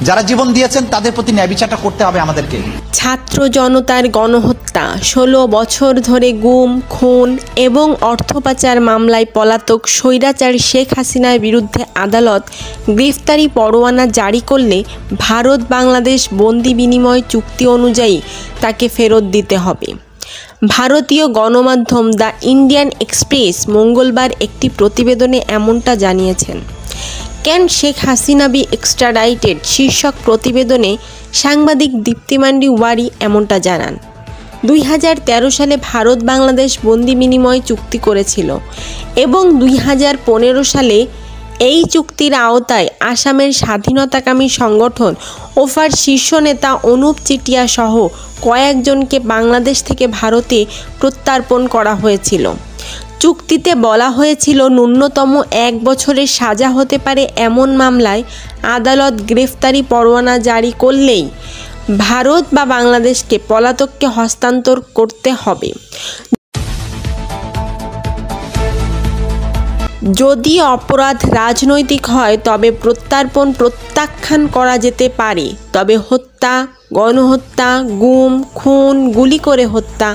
যারা জীবন দিয়েছেন তাদের প্রতি ন্যায় বিচারটা করতে হবে আমাদেরকে। ছাত্র জনতার গণহত্যা, 16 বছর ধরে গুম, খুন এবং অর্থ পাচার মামলায় পলাতক স্বৈরাচার শেখ হাসিনার বিরুদ্ধে আদালত গ্রেফতারি পরোয়ানা জারি করলে ভারত বাংলাদেশ বন্দি বিনিময় চুক্তি অনুযায়ী তাকে ফেরত দিতে হবে। ভারতীয় গণমাধ্যম দ্য ইন্ডিয়ান এক্সপ্রেস মঙ্গলবার একটি প্রতিবেদনে এমনটা জানিয়েছেন। ক্যান শেখ হাসিনা বি এক্সট্রাডাইটেড শীর্ষক প্রতিবেদনে সাংবাদিক দীপ্তিমান্ডি ওয়ারি এমনটা জানান। 2013 সালে ভারত বাংলাদেশ বন্দি বিনিময় চুক্তি করেছিল এবং 2015 সালে এই চুক্তির আওতায় আসামের স্বাধীনতাকামী সংগঠন ওফার শীর্ষ নেতা অনুপ চেটিয়া সহ কয়েকজনকে বাংলাদেশ থেকে ভারতে প্রত্যর্পণ করা হয়েছিল। চুক্তিতে বলা হয়েছিল ন্যূনতম 1 বছরের সাজা হতে পারে এমন মামলায় আদালত গ্রেফতারি পরোয়ানা জারি করলেই ভারত বা বাংলাদেশকে পলাতককে হস্তান্তর করতে হবে। যদি অপরাধ রাজনৈতিক হয় তবে প্রত্যর্পণ প্রত্যাখ্যান করা যেতে পারে, তবে হত্যা, গণহত্যা, গুম, খুন, গুলি করে হত্যা,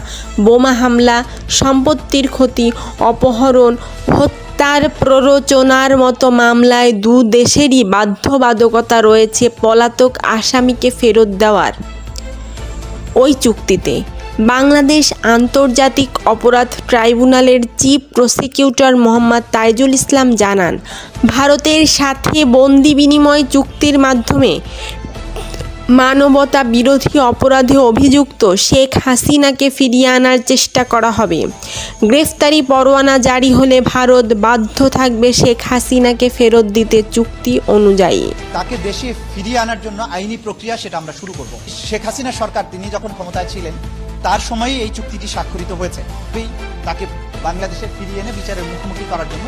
বোমা হামলা, সম্পত্তির ক্ষতি, অপহরণ, হত্যার প্ররোচনার মতো মামলায় দু দেশেরই বাধ্যবাধকতা রয়েছে পলাতক আসামিকে ফেরত দেওয়ার। ওই চুক্তিতে বাংলাদেশ আন্তর্জাতিক অপরাধ ট্রাইব্যুনালের চিফ প্রসিকিউটর মোহাম্মদ তাইজুল ইসলাম জানান, ভারতের সাথে বন্দি বিনিময় চুক্তির মাধ্যমে মানবতা বিরোধী অপরাধে অভিযুক্ত শেখ হাসিনাকে ফিরিয়ে আনার চেষ্টা করা হবে। গ্রেফতারি পরোয়ানা জারি হলে ভারত বাধ্য থাকবে শেখ হাসিনাকে ফেরত দিতে চুক্তি অনুযায়ী। তাকে দেশে ফিরিয়ে আনার জন্য আইনি প্রক্রিয়া সেটা আমরা শুরু করব। শেখ হাসিনা সরকার তিনি যখন ক্ষমতায় ছিলেন তার সময়ে এই চুক্তিটি স্বাক্ষরিত হয়েছে। তাকে বাংলাদেশে ফিরিয়ে এনে বিচারের মুখোমুখি করার জন্য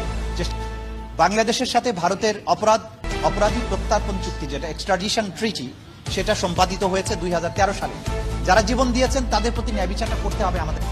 বাংলাদেশের সাথে ভারতের অপরাধী প্রত্যর্পণ চুক্তি যেটা এক্সট্রাডিশন ট্রিটি সেটা সম্পাদিত হয়েছে 2013 সালে। যারা জীবন দিয়েছেন তাদের প্রতি ন্যায় বিচারটা করতে হবে আমাদের।